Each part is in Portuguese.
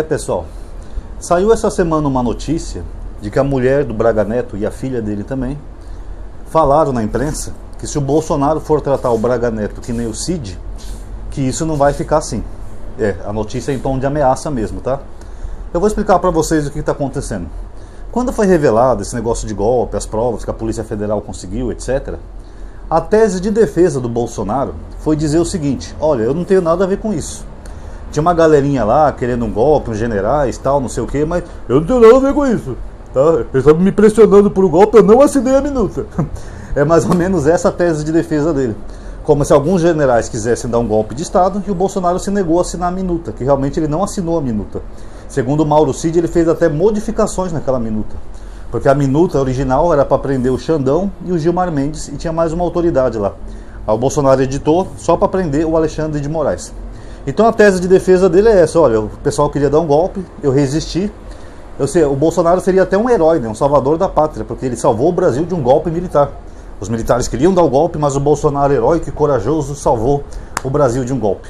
Pessoal, saiu essa semana uma notícia de que a mulher do Braga Neto e a filha dele também falaram na imprensa que se o Bolsonaro for tratar o Braga Neto que nem o Cid, que isso não vai ficar assim. A notícia é em tom de ameaça mesmo, tá? Eu vou explicar para vocês o que está acontecendo. Quando foi revelado esse negócio de golpe, as provas que a Polícia Federal conseguiu, etc., a tese de defesa do Bolsonaro foi dizer o seguinte: olha, eu não tenho nada a ver com isso. Tinha uma galerinha lá querendo um golpe, uns generais, tal, não sei o que, mas eu não tenho nada a ver com isso, tá? Eles estavam me pressionando por um golpe, eu não assinei a minuta. É mais ou menos essa a tese de defesa dele. Como se alguns generais quisessem dar um golpe de Estado e o Bolsonaro se negou a assinar a minuta, que realmente ele não assinou a minuta. Segundo o Mauro Cid, ele fez até modificações naquela minuta, porque a minuta original era para prender o Xandão e o Gilmar Mendes e tinha mais uma autoridade lá. Aí o Bolsonaro editou só para prender o Alexandre de Moraes. Então a tese de defesa dele é essa: olha, o pessoal queria dar um golpe, eu resisti. O Bolsonaro seria até um herói, né, um salvador da pátria, porque ele salvou o Brasil de um golpe militar. Os militares queriam dar o golpe, mas o Bolsonaro, heróico e corajoso, salvou o Brasil de um golpe.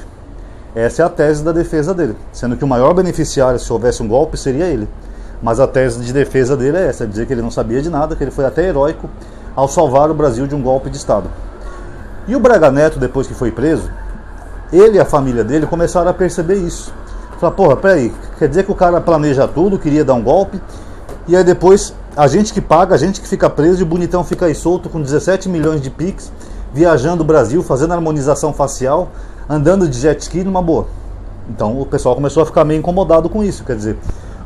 Essa é a tese da defesa dele, sendo que o maior beneficiário, se houvesse um golpe, seria ele. Mas a tese de defesa dele é essa: dizer que ele não sabia de nada, que ele foi até heróico ao salvar o Brasil de um golpe de Estado. E o Braga Neto, depois que foi preso, ele e a família dele começaram a perceber isso. Falaram: porra, peraí, quer dizer que o cara planeja tudo, queria dar um golpe, e aí depois a gente que paga, a gente que fica preso e o bonitão fica aí solto com 17 milhões de Pix, viajando o Brasil, fazendo harmonização facial, andando de jet ski numa boa. Então o pessoal começou a ficar meio incomodado com isso. Quer dizer,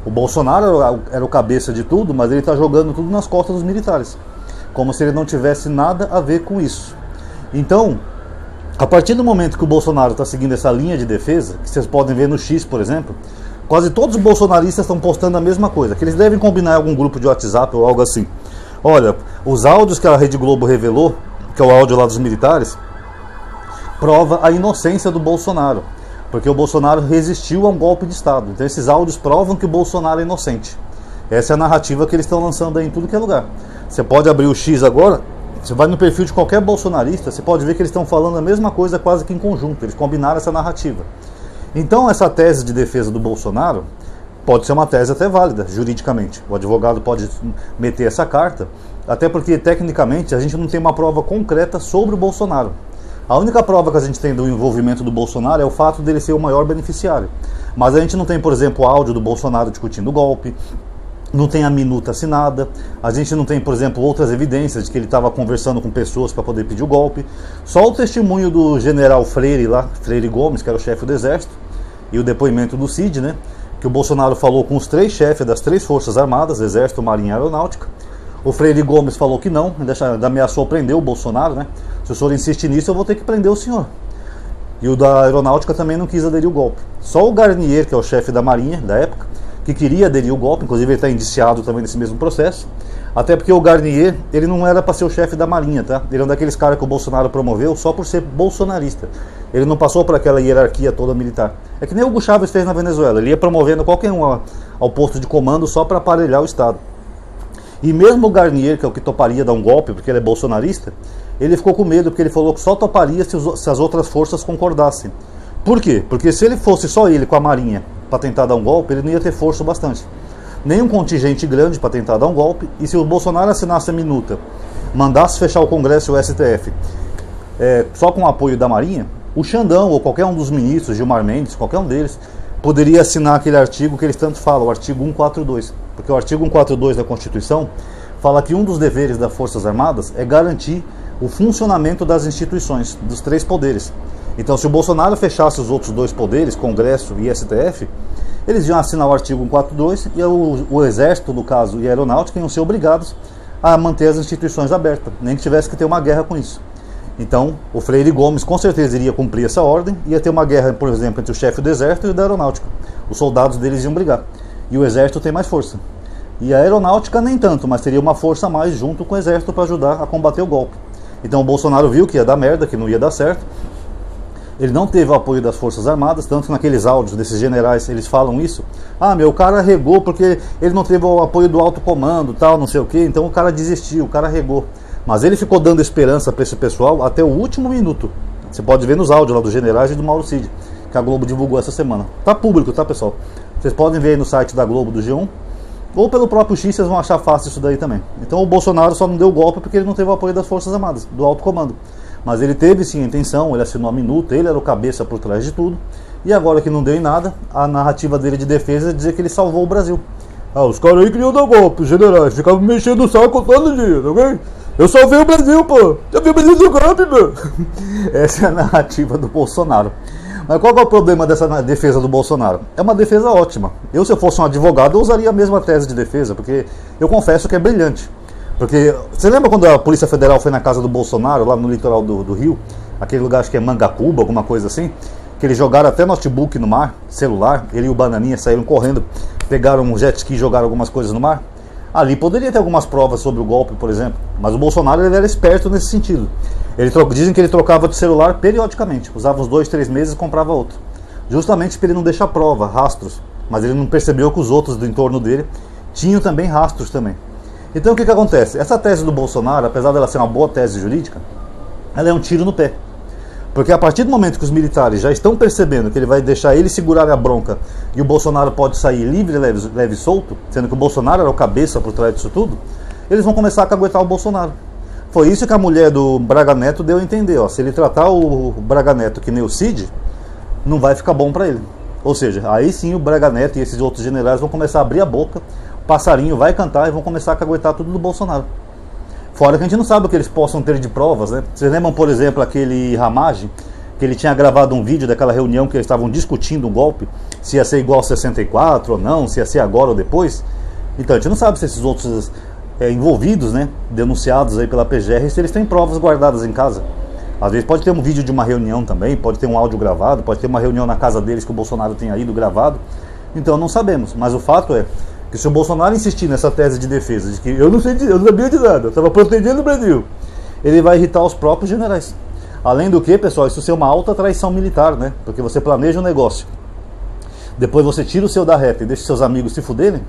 o Bolsonaro era o cabeça de tudo, mas ele está jogando tudo nas costas dos militares, como se ele não tivesse nada a ver com isso. Então, a partir do momento que o Bolsonaro está seguindo essa linha de defesa, que vocês podem ver no X, por exemplo, quase todos os bolsonaristas estão postando a mesma coisa, que eles devem combinar em algum grupo de WhatsApp ou algo assim. Olha, os áudios que a Rede Globo revelou, que é o áudio lá dos militares, prova a inocência do Bolsonaro, porque o Bolsonaro resistiu a um golpe de Estado. Então esses áudios provam que o Bolsonaro é inocente. Essa é a narrativa que eles estão lançando aí em tudo que é lugar. Você pode abrir o X agora, você vai no perfil de qualquer bolsonarista, você pode ver que eles estão falando a mesma coisa quase que em conjunto. Eles combinaram essa narrativa. Então essa tese de defesa do Bolsonaro pode ser uma tese até válida, juridicamente. O advogado pode meter essa carta, até porque tecnicamente a gente não tem uma prova concreta sobre o Bolsonaro. A única prova que a gente tem do envolvimento do Bolsonaro é o fato dele ser o maior beneficiário. Mas a gente não tem, por exemplo, o áudio do Bolsonaro discutindo o golpe, não tem a minuta assinada, a gente não tem, por exemplo, outras evidências de que ele estava conversando com pessoas para poder pedir o golpe. Só o testemunho do general Freire lá, Freire Gomes, que era o chefe do Exército, e o depoimento do Cid, né, que o Bolsonaro falou com os 3 chefes das 3 Forças Armadas, Exército, Marinha e Aeronáutica. O Freire Gomes falou que não, ainda ameaçou prender o Bolsonaro, né? Se o senhor insiste nisso, eu vou ter que prender o senhor. E o da Aeronáutica também não quis aderir ao golpe. Só o Garnier, que é o chefe da Marinha da época, que queria aderir ao golpe, inclusive ele está indiciado também nesse mesmo processo. Até porque o Garnier, ele não era para ser o chefe da Marinha, tá? Ele é um daqueles caras que o Bolsonaro promoveu só por ser bolsonarista. Ele não passou por aquela hierarquia toda militar. É que nem o Hugo Chávez fez na Venezuela. Ele ia promovendo qualquer um ao posto de comando só para aparelhar o Estado. E mesmo o Garnier, que é o que toparia dar um golpe, porque ele é bolsonarista, ele ficou com medo, porque ele falou que só toparia se as outras forças concordassem. Por quê? Porque se ele fosse só ele com a Marinha para tentar dar um golpe, ele não ia ter força o bastante. Nem um contingente grande para tentar dar um golpe, e se o Bolsonaro assinasse a minuta, mandasse fechar o Congresso e o STF só com o apoio da Marinha, o Xandão ou qualquer um dos ministros, Gilmar Mendes, qualquer um deles, poderia assinar aquele artigo que eles tanto falam, o artigo 142. Porque o artigo 142 da Constituição fala que um dos deveres das Forças Armadas é garantir o funcionamento das instituições, dos 3 poderes. Então, se o Bolsonaro fechasse os outros 2 poderes, Congresso e STF, eles iam assinar o artigo 142 e o Exército, no caso, e a Aeronáutica iam ser obrigados a manter as instituições abertas, nem que tivesse que ter uma guerra com isso. Então, o Freire Gomes com certeza iria cumprir essa ordem, ia ter uma guerra, por exemplo, entre o chefe do Exército e o da Aeronáutica. Os soldados deles iam brigar. E o Exército tem mais força. E a Aeronáutica nem tanto, mas teria uma força a mais junto com o Exército para ajudar a combater o golpe. Então o Bolsonaro viu que ia dar merda, que não ia dar certo. Ele não teve o apoio das Forças Armadas, tanto que naqueles áudios desses generais eles falam isso. Ah, meu, o cara regou porque ele não teve o apoio do alto comando, tal, não sei o quê, então o cara desistiu, o cara regou. Mas ele ficou dando esperança para esse pessoal até o último minuto. Você pode ver nos áudios lá dos generais e do Mauro Cid, que a Globo divulgou essa semana. Tá público, tá, pessoal? Vocês podem ver aí no site da Globo, do G1, ou pelo próprio X, vocês vão achar fácil isso daí também. Então o Bolsonaro só não deu golpe porque ele não teve o apoio das Forças Armadas, do alto comando. Mas ele teve sim a intenção, ele assinou a minuta, ele era o cabeça por trás de tudo. E agora que não deu em nada, a narrativa dele de defesa é dizer que ele salvou o Brasil. Ah, os caras aí queriam dar golpe, os generais, ficavam mexendo o saco todo dia, ok? Eu salvei o Brasil, pô! Eu vi o Brasil do golpe, meu! Essa é a narrativa do Bolsonaro. Mas qual é o problema dessa defesa do Bolsonaro? É uma defesa ótima. Se eu fosse um advogado, eu usaria a mesma tese de defesa, porque eu confesso que é brilhante. Porque, você lembra quando a Polícia Federal foi na casa do Bolsonaro, lá no litoral do Rio? Aquele lugar, acho que é Mangacuba, alguma coisa assim? Que eles jogaram até notebook no mar, celular, ele e o Bananinha saíram correndo, pegaram um jet ski e jogaram algumas coisas no mar. Ali poderia ter algumas provas sobre o golpe, por exemplo. Mas o Bolsonaro ele era esperto nesse sentido. Dizem que ele trocava de celular periodicamente, usava uns 2, 3 meses e comprava outro. Justamente para ele não deixar prova, rastros. Mas ele não percebeu que os outros do entorno dele tinham também rastros também. Então o que acontece? Essa tese do Bolsonaro, apesar dela ser uma boa tese jurídica, ela é um tiro no pé. Porque a partir do momento que os militares já estão percebendo que ele vai deixar ele segurar a bronca e o Bolsonaro pode sair livre, leve e solto, sendo que o Bolsonaro era o cabeça por trás disso tudo, eles vão começar a caguetar o Bolsonaro. Foi isso que a mulher do Braga Neto deu a entender. Se ele tratar o Braga Neto que nem o Cid, não vai ficar bom para ele. Ou seja, aí sim o Braga Neto e esses outros generais vão começar a abrir a boca, o passarinho vai cantar e vão começar a caguetar tudo do Bolsonaro. Fora que a gente não sabe o que eles possam ter de provas, né? Vocês lembram, por exemplo, aquele Ramage, que ele tinha gravado um vídeo daquela reunião que eles estavam discutindo um golpe, se ia ser igual a 64 ou não, se ia ser agora ou depois. Então a gente não sabe se esses outros envolvidos, né, denunciados aí pela PGR, se eles têm provas guardadas em casa. Às vezes pode ter um vídeo de uma reunião também, pode ter um áudio gravado, pode ter uma reunião na casa deles que o Bolsonaro tenha ido gravado. Então não sabemos, mas o fato é que se o Bolsonaro insistir nessa tese de defesa, de que eu não sabia de nada, eu estava protegendo o Brasil, ele vai irritar os próprios generais. Além do que, pessoal, isso é uma alta traição militar, né? Porque você planeja um negócio, depois você tira o seu da reta e deixa seus amigos se fuderem.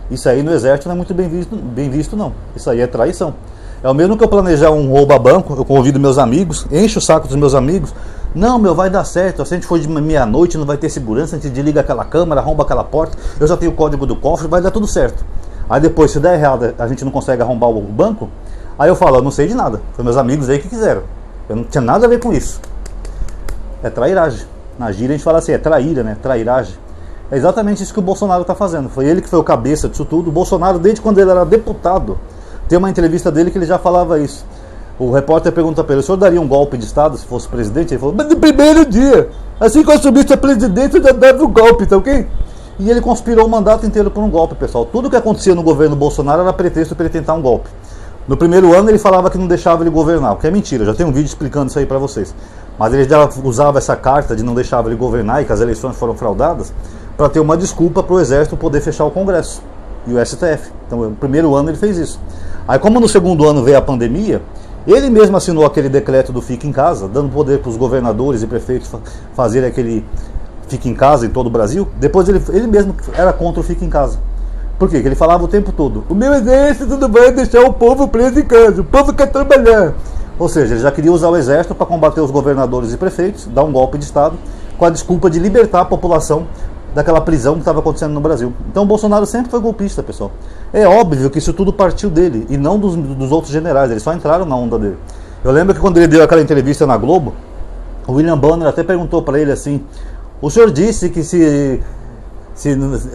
Isso aí no exército não é muito bem visto não. Isso aí é traição. É o mesmo que eu planejar um roubo a banco, eu convido meus amigos, encho o saco dos meus amigos. Não, meu, vai dar certo. Se a gente for de meia-noite, não vai ter segurança, a gente desliga aquela câmera, arromba aquela porta, eu já tenho o código do cofre, vai dar tudo certo. Aí depois, se der errado, a gente não consegue arrombar o banco, aí eu falo, eu não sei de nada. Foi meus amigos aí que quiseram. Eu não tinha nada a ver com isso. É trairagem. Na gíria a gente fala assim, é traíra, né? Trairagem. É exatamente isso que o Bolsonaro está fazendo. Foi ele que foi o cabeça disso tudo. O Bolsonaro, desde quando ele era deputado, tem uma entrevista dele que ele já falava isso. O repórter pergunta para ele, o senhor daria um golpe de Estado se fosse presidente? Ele falou, mas no primeiro dia, assim que eu assumisse a presidente, eu já dava um golpe, tá ok? E ele conspirou o mandato inteiro por um golpe, pessoal. Tudo que acontecia no governo Bolsonaro era pretexto para ele tentar um golpe. No primeiro ano ele falava que não deixava ele governar, o que é mentira, já tem um vídeo explicando isso aí para vocês. Mas ele já usava essa carta de não deixar ele governar e que as eleições foram fraudadas para ter uma desculpa para o Exército poder fechar o Congresso e o STF. Então no primeiro ano ele fez isso. Aí como no segundo ano veio a pandemia, ele mesmo assinou aquele decreto do Fica em Casa, dando poder para os governadores e prefeitos fazerem aquele Fica em Casa em todo o Brasil. Depois ele mesmo era contra o Fica em Casa. Por quê? Porque ele falava o tempo todo, o meu exército não vai deixar o povo preso em casa, o povo quer trabalhar. Ou seja, ele já queria usar o exército para combater os governadores e prefeitos, dar um golpe de Estado, com a desculpa de libertar a população daquela prisão que estava acontecendo no Brasil. Então o Bolsonaro sempre foi golpista, pessoal. É óbvio que isso tudo partiu dele, e não dos outros generais, eles só entraram na onda dele. Eu lembro que quando ele deu aquela entrevista na Globo, o William Bonner até perguntou para ele assim, o senhor disse que se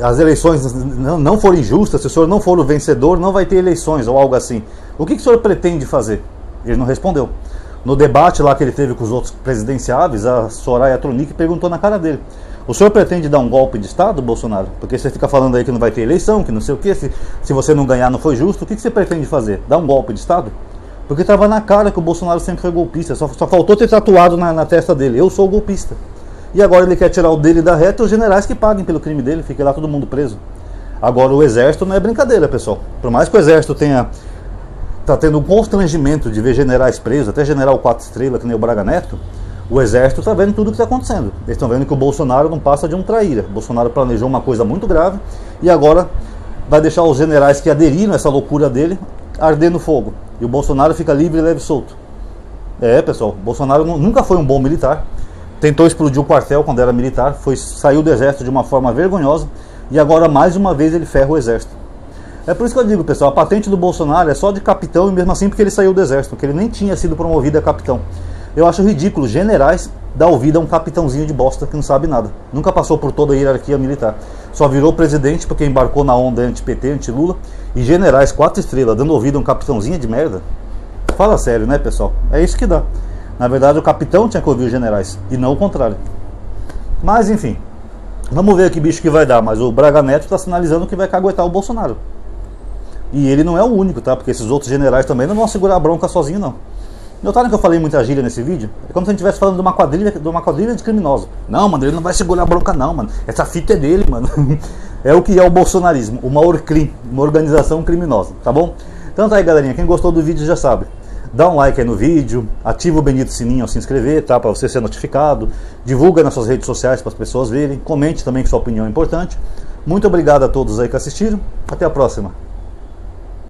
as eleições não forem justas, se o senhor não for o vencedor, não vai ter eleições, ou algo assim. O que o senhor pretende fazer? Ele não respondeu. No debate lá que ele teve com os outros presidenciáveis, a Soraya Tronic perguntou na cara dele, o senhor pretende dar um golpe de Estado, Bolsonaro? Porque você fica falando aí que não vai ter eleição, que não sei o que, se você não ganhar não foi justo, o que você pretende fazer? Dar um golpe de Estado? Porque estava na cara que o Bolsonaro sempre foi golpista, só faltou ter tatuado na testa dele, eu sou golpista. E agora ele quer tirar o dele da reta e os generais que paguem pelo crime dele, fique lá todo mundo preso. Agora o exército não é brincadeira, pessoal. Por mais que o exército está tendo um constrangimento de ver generais presos, até general 4 estrelas, que nem o Braga Neto, o exército está vendo tudo o que está acontecendo. Eles estão vendo que o Bolsonaro não passa de um traíra. O Bolsonaro planejou uma coisa muito grave e agora vai deixar os generais que aderiram a essa loucura dele arder no fogo. E o Bolsonaro fica livre, leve e solto. Pessoal, o Bolsonaro nunca foi um bom militar. Tentou explodir o quartel quando era militar, saiu do exército de uma forma vergonhosa, E agora, mais uma vez, ele ferra o exército. É por isso que eu digo, pessoal, a patente do Bolsonaro é só de capitão, e mesmo assim porque ele saiu do exército, porque ele nem tinha sido promovido a capitão. Eu acho ridículo generais dar ouvido a um capitãozinho de bosta que não sabe nada. Nunca passou por toda a hierarquia militar. Só virou presidente porque embarcou na onda anti-PT, anti-Lula. E generais 4 estrelas dando ouvido a um capitãozinho de merda. Fala sério, né, pessoal? É isso que dá. Na verdade, o capitão tinha que ouvir os generais, e não o contrário. Mas, enfim, vamos ver que bicho que vai dar. Mas o Braga Neto está sinalizando que vai caguetar o Bolsonaro. E ele não é o único, tá? Porque esses outros generais também não vão segurar a bronca sozinho, não. Notaram que eu falei muita gíria nesse vídeo? É como se a gente estivesse falando de uma quadrilha de criminosos. Não, mano, ele não vai segurar a bronca não, mano. Essa fita é dele, mano. É o que é o bolsonarismo, uma ORCRIM, uma organização criminosa, tá bom? Então tá aí, galerinha, quem gostou do vídeo já sabe. Dá um like aí no vídeo, ativa o bendito sininho ao se inscrever, tá? Pra você ser notificado. Divulga nas suas redes sociais para as pessoas verem. Comente também que sua opinião é importante. Muito obrigado a todos aí que assistiram. Até a próxima.